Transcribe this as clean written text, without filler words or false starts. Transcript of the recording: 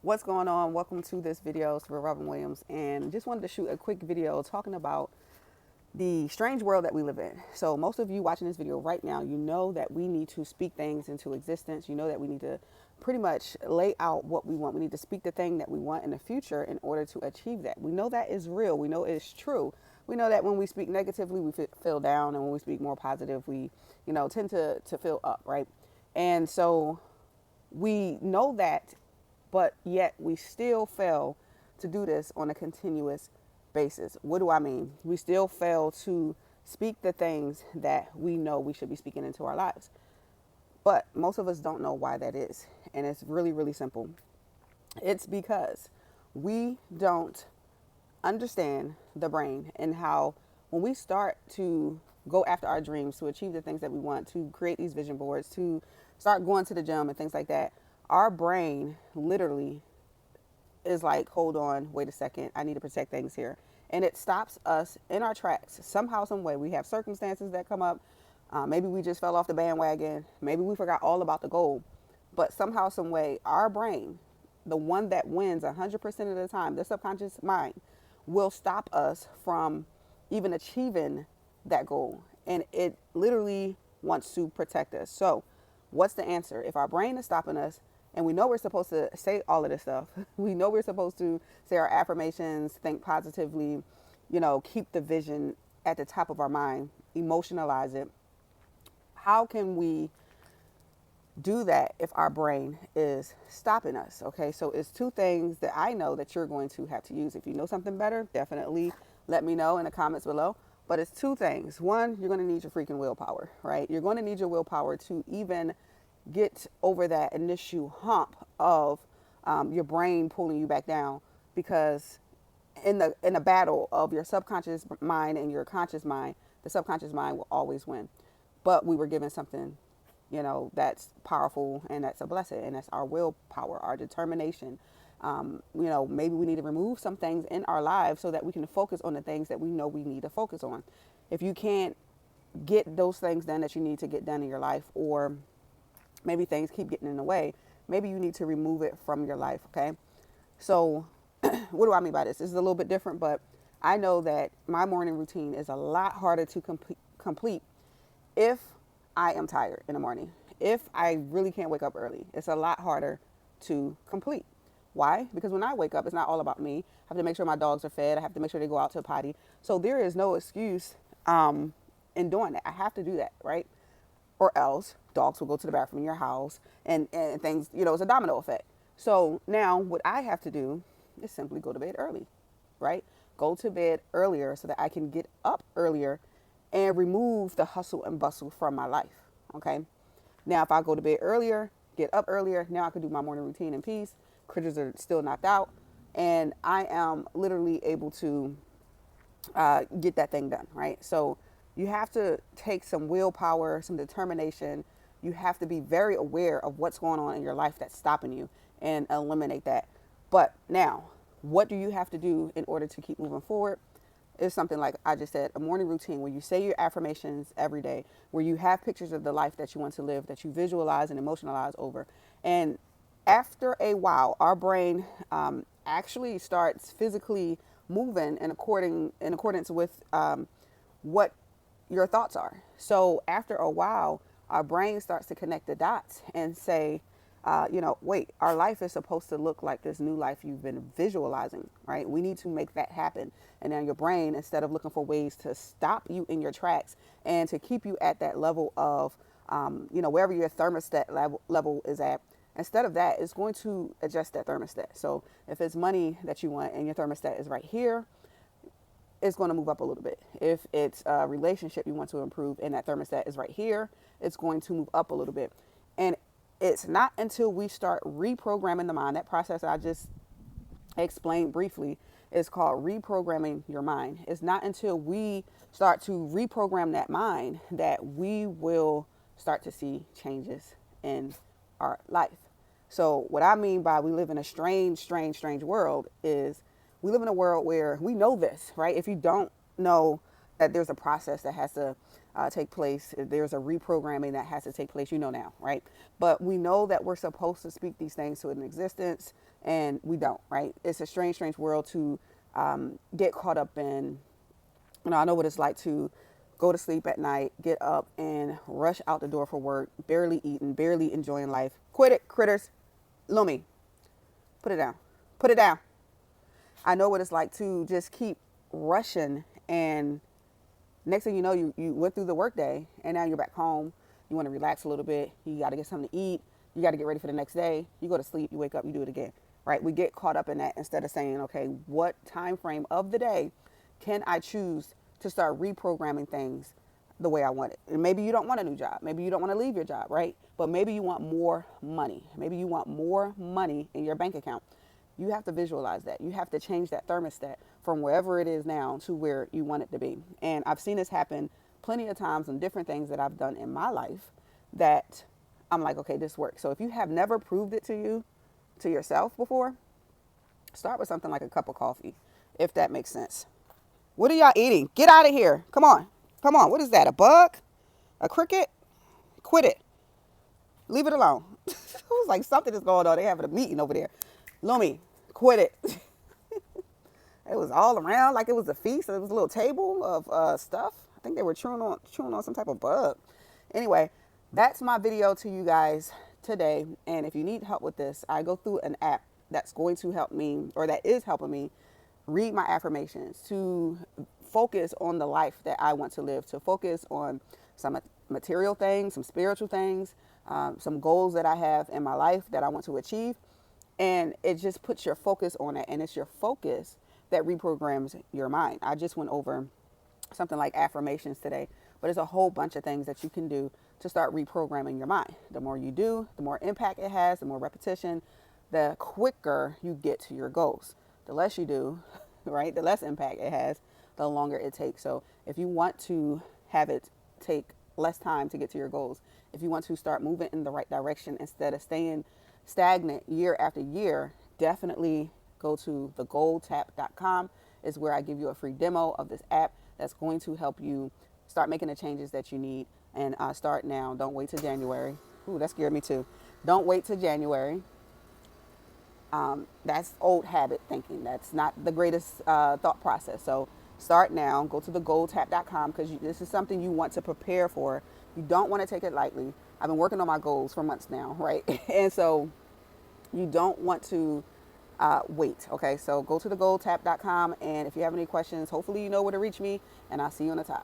What's going on? Welcome to this video. It's Robin Williams, and just wanted to shoot a quick video talking about the strange world that we live in. So most of you watching this video right now, you know that we need to speak things into existence. You know that we need to pretty much lay out what we want. We need to speak the thing that we want in the future in order to achieve that. We know that is real. We know it's true. We know that when we speak negatively, we feel down, and when we speak more positive, we, tend to feel up, right? And so we know that, but yet we still fail to do this on a continuous basis. What do I mean? We still fail to speak the things that we know we should be speaking into our lives. But most of us don't know why that is. And it's really, really simple. It's because we don't understand the brain and how when we start to go after our dreams, to achieve the things that we want, to create these vision boards, to start going to the gym and things like that, our brain literally is like, hold on, wait a second, I need to protect things here. And it stops us in our tracks. Somehow, some way, we have circumstances that come up. Maybe we just fell off the bandwagon. Maybe we forgot all about the goal. But somehow, some way, our brain, the one that wins 100% of the time, the subconscious mind, will stop us from even achieving that goal. And it literally wants to protect us. So what's the answer? If our brain is stopping us, and we know we're supposed to say all of this stuff, we know we're supposed to say our affirmations, think positively, keep the vision at the top of our mind, emotionalize it. How can we do that if our brain is stopping us? Okay, so it's two things that I know that you're going to have to use. If you know something better, definitely let me know in the comments below. But it's two things. One, you're going to need your freaking willpower, right? You're going to need your willpower to even get over that initial hump of your brain pulling you back down, because in the battle of your subconscious mind and your conscious mind, the subconscious mind will always win. But we were given something, that's powerful, and that's a blessing, and that's our willpower, our determination. Maybe we need to remove some things in our lives so that we can focus on the things that we know we need to focus on. If you can't get those things done that you need to get done in your life, or maybe things keep getting in the way, maybe you need to remove it from your life, okay? So what do I mean by this? This is a little bit different, but I know that my morning routine is a lot harder to complete if I am tired in the morning. If I really can't wake up early, it's a lot harder to complete. Why? Because when I wake up, it's not all about me. I have to make sure my dogs are fed. I have to make sure they go out to a potty. So there is no excuse in doing that. I have to do that, right? Or else dogs will go to the bathroom in your house, and things, it's a domino effect. So now what I have to do is simply go to bed early, right? Go to bed earlier so that I can get up earlier and remove the hustle and bustle from my life, okay? Now, if I go to bed earlier, get up earlier, now I can do my morning routine in peace. Critters are still knocked out, and I am literally able to get that thing done, right? So you have to take some willpower, some determination. You have to be very aware of what's going on in your life that's stopping you and eliminate that. But now, what do you have to do in order to keep moving forward? It's something like I just said, a morning routine where you say your affirmations every day, where you have pictures of the life that you want to live, that you visualize and emotionalize over. And after a while, our brain actually starts physically moving in accordance with what your thoughts are. So after a while, our brain starts to connect the dots and say, wait, our life is supposed to look like this new life you've been visualizing, right? We need to make that happen. And then your brain, instead of looking for ways to stop you in your tracks and to keep you at that level of, wherever your thermostat level is at, instead of that, it's going to adjust that thermostat. So if it's money that you want and your thermostat is right here, it's going to move up a little bit. If it's a relationship you want to improve and that thermostat is right here, it's going to move up a little bit. And it's not until we start reprogramming the mind, that process I just explained briefly is called reprogramming your mind. It's not until we start to reprogram that mind that we will start to see changes in our life. So what I mean by we live in a strange world is we live in a world where we know this, right? If you don't know that there's a process that has to take place. There's a reprogramming that has to take place, you know now, right? But we know that we're supposed to speak these things to an existence, and we don't, right? It's a strange, strange world to get caught up in. I know what it's like to go to sleep at night, get up and rush out the door for work, barely eating, barely enjoying life. Quit it, critters. Lumi, put it down. Put it down. I know what it's like to just keep rushing, and next thing you know, you went through the workday and now you're back home. You want to relax a little bit. You got to get something to eat. You got to get ready for the next day. You go to sleep, you wake up, you do it again, right? We get caught up in that instead of saying, okay, what time frame of the day can I choose to start reprogramming things the way I want it? And maybe you don't want a new job. Maybe you don't want to leave your job, right? But maybe you want more money. Maybe you want more money in your bank account. You have to visualize that. You have to change that thermostat from wherever it is now to where you want it to be. And I've seen this happen plenty of times on different things that I've done in my life that I'm like, okay, this works. So if you have never proved it to yourself before, start with something like a cup of coffee, if that makes sense. What are y'all eating? Get out of here. Come on. Come on. What is that? A bug? A cricket? Quit it. Leave it alone. It was like something is going on. They having a meeting over there. Lumi, quit it. It was all around like it was a feast. It was a little table of stuff. I think they were chewing on some type of bug. Anyway, that's my video to you guys today. And if you need help with this, I go through an app that's going to help me, or that is helping me, read my affirmations, to focus on the life that I want to live, to focus on some material things, some spiritual things, some goals that I have in my life that I want to achieve. And it just puts your focus on it. And it's your focus that reprograms your mind. I just went over something like affirmations today, but it's a whole bunch of things that you can do to start reprogramming your mind. The more you do, the more impact it has, the more repetition, the quicker you get to your goals. The less you do, right, the less impact it has, the longer it takes. So if you want to have it take less time to get to your goals, if you want to start moving in the right direction instead of staying stagnant year after year, definitely go to thegoldtap.com. Is where I give you a free demo of this app that's going to help you start making the changes that you need. And start now. Don't wait till January. Ooh, that scared me too. Don't wait till January. That's old habit thinking. That's not the greatest thought process. So start now. Go to thegoldtap.com because this is something you want to prepare for. You don't want to take it lightly. I've been working on my goals for months now, right? And so you don't want to wait. Okay, so go to thegoldtap.com. And if you have any questions, hopefully you know where to reach me. And I'll see you on the top.